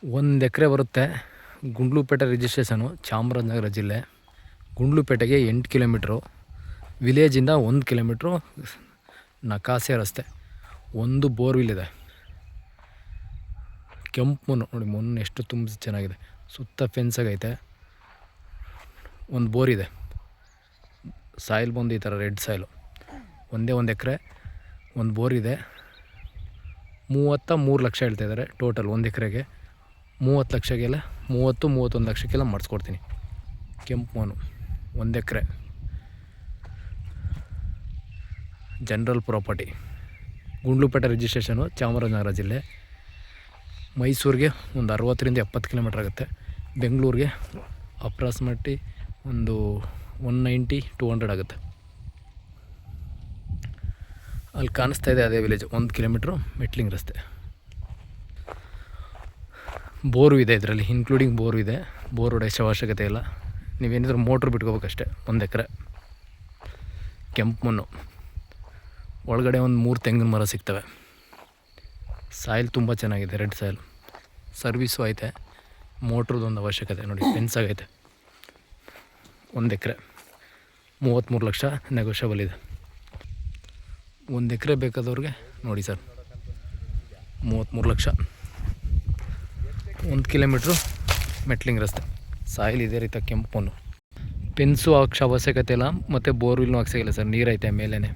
1 ಎಕರೆ ಬರುತ್ತೆ. ಗುಂಡ್ಲುಪೇಟೆ ರಿಜಿಸ್ಟ್ರೇಷನು, ಚಾಮರಾಜನಗರ ಜಿಲ್ಲೆ. ಗುಂಡ್ಲುಪೇಟೆಗೆ 8 kilometre, ವಿಲೇಜಿಂದ 1 kilometre ನಕಾಸೆ ರಸ್ತೆ. ಒಂದು ಬೋರ್ವಿಲ್ ಇದೆ. ಕೆಂಪು ಮಣ್ಣು ನೋಡಿ, ಮಣ್ಣು ಎಷ್ಟು ತುಂಬ ಚೆನ್ನಾಗಿದೆ. ಸುತ್ತ ಫೆನ್ಸ್ ಆಗೈತೆ. ಒಂದು ಬೋರ್ ಇದೆ. ಸಾಯಿಲ್ ಬಂದು ಈ ಥರ ರೆಡ್ ಸಾಯಿಲು. ಒಂದೇ 1 ಎಕರೆ, ಒಂದು ಬೋರ್ ಇದೆ. 33 ಲಕ್ಷ ಹೇಳ್ತಾಯಿದ್ದಾರೆ ಟೋಟಲ್ 1 ಎಕರೆಗೆ. 30 ಲಕ್ಷಕ್ಕೆಲ್ಲ 31 ಲಕ್ಷಕ್ಕೆಲ್ಲ ಮಾಡಿಸ್ಕೊಡ್ತೀನಿ. ಕೆಂಪು ಮಣ್ಣು 1 acre, general property. Gundlupet registration, Chamarajanagar ಜಿಲ್ಲೆ. ಮೈಸೂರಿಗೆ ಒಂದು 60ರಿಂದ 70 ಕಿಲೋಮೀಟ್ರ್ ಆಗುತ್ತೆ. ಬೆಂಗಳೂರಿಗೆ ಅಪ್ರಾಕ್ಸಿಮೇಟ್ಲಿ ಒಂದು 190-200 ಆಗುತ್ತೆ. ಅಲ್ಲಿ ಕಾಣಿಸ್ತಾ ಇದೆ ಅದೇ ವಿಲೇಜ್. 1 ಕಿಲೋಮೀಟ್ರು ಮೆಟ್ಲಿಂಗ್ ರಸ್ತೆ. ಬೋರು ಇದೆ ಇದರಲ್ಲಿ, ಇನ್ಕ್ಲೂಡಿಂಗ್ ಬೋರು ಇದೆ. ಬೋರ್ ಹೊಡೆಸೋ ಅವಶ್ಯಕತೆ ಇಲ್ಲ. ನೀವೇನಿದ್ರು ಮೋಟ್ರ್ ಬಿಟ್ಕೋಬೇಕಷ್ಟೆ. 1 ಎಕರೆ, ಕೆಂಪು ಮಣ್ಣು. ಒಳಗಡೆ ಒಂದು 3 ತೆಂಗಿನ ಮರ ಸಿಗ್ತವೆ. ಸಾಯಿಲ್ ತುಂಬ ಚೆನ್ನಾಗಿದೆ, ರೆಡ್ ಸಾಯಿಲ್. ಸರ್ವಿಸು ಐತೆ. ಮೋಟ್ರದೊಂದು ಅವಶ್ಯಕತೆ ನೋಡಿ, ಫೆನ್ಸ್ ಆಗೈತೆ. 1 ಎಕರೆ 33 ಲಕ್ಷ ನೆಗೋಷಿಯಬಲ್ ಇದೆ. 1 ಎಕರೆ ಬೇಕಾದವ್ರಿಗೆ ನೋಡಿ ಸರ್, 33 ಲಕ್ಷ. 1 ಕಿಲೋಮೀಟ್ರು ಮೆಟ್ಲಿಂಗ್ ರಸ್ತೆ. ಸಾಯಿಲ್ ಇದೇ ರೀತಿ ಕೆಂಪು ಮಣ್ಣು. ಫೆನ್ಸು ಹಾಕ್ಸೋ ಅವಶ್ಯಕತೆ ಇಲ್ಲ, ಮತ್ತು ಬೋರ್ವಿಲ್ನೂ ಹಾಕ್ಸಿಲ್ಲ ಸರ್. ನೀರೈತೆ ಮೇಲೇ.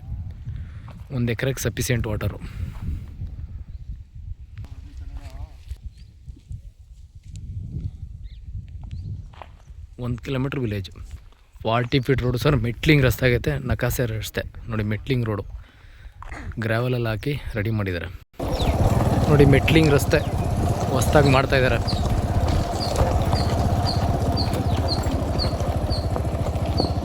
1 ಎಕರೆಗೆ sufficient water. 1 kilometre village. 40 feet road sir. Metalling ರಸ್ತೆ ಆಗೈತೆ, ನಕಾಸೆ ರಸ್ತೆ ನೋಡಿ. ಮೆಟ್ಲಿಂಗ್ ರೋಡು ಗ್ರ್ಯಾವಲಲ್ಲಿ ಹಾಕಿ ರೆಡಿ ಮಾಡಿದ್ದಾರೆ ನೋಡಿ. ಮೆಟ್ಲಿಂಗ್ ರಸ್ತೆ ಹೊಸ್ದಾಗಿ ಮಾಡ್ತಾಯಿದ್ದಾರೆ.